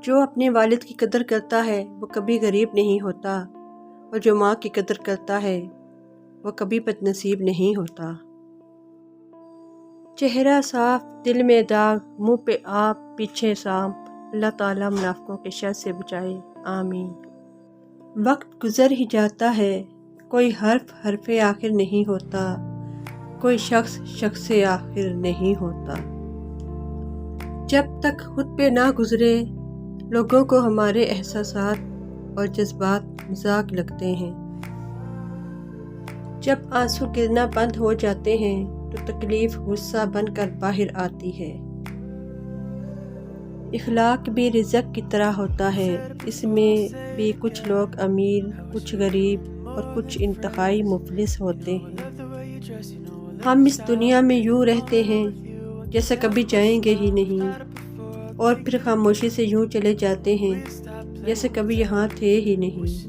جو اپنے والد کی قدر کرتا ہے وہ کبھی غریب نہیں ہوتا، اور جو ماں کی قدر کرتا ہے وہ کبھی بد نصیب نہیں ہوتا۔ چہرہ صاف دل میں داغ، منہ پہ آپ پیچھے سانپ، اللہ تعالیٰ منافقوں کے شر سے بچائے، آمین۔ وقت گزر ہی جاتا ہے، کوئی حرف حرف آخر نہیں ہوتا، کوئی شخص شخص آخر نہیں ہوتا۔ جب تک خود پہ نہ گزرے لوگوں کو ہمارے احساسات اور جذبات مذاق لگتے ہیں۔ جب آنسو گرنا بند ہو جاتے ہیں تو تکلیف غصہ بن کر باہر آتی ہے۔ اخلاق بھی رزق کی طرح ہوتا ہے، اس میں بھی کچھ لوگ امیر، کچھ غریب اور کچھ انتہائی مفلس ہوتے ہیں۔ ہم اس دنیا میں یوں رہتے ہیں جیسے کبھی جائیں گے ہی نہیں، اور پھر خاموشی سے یوں چلے جاتے ہیں جیسے کبھی یہاں تھے ہی نہیں۔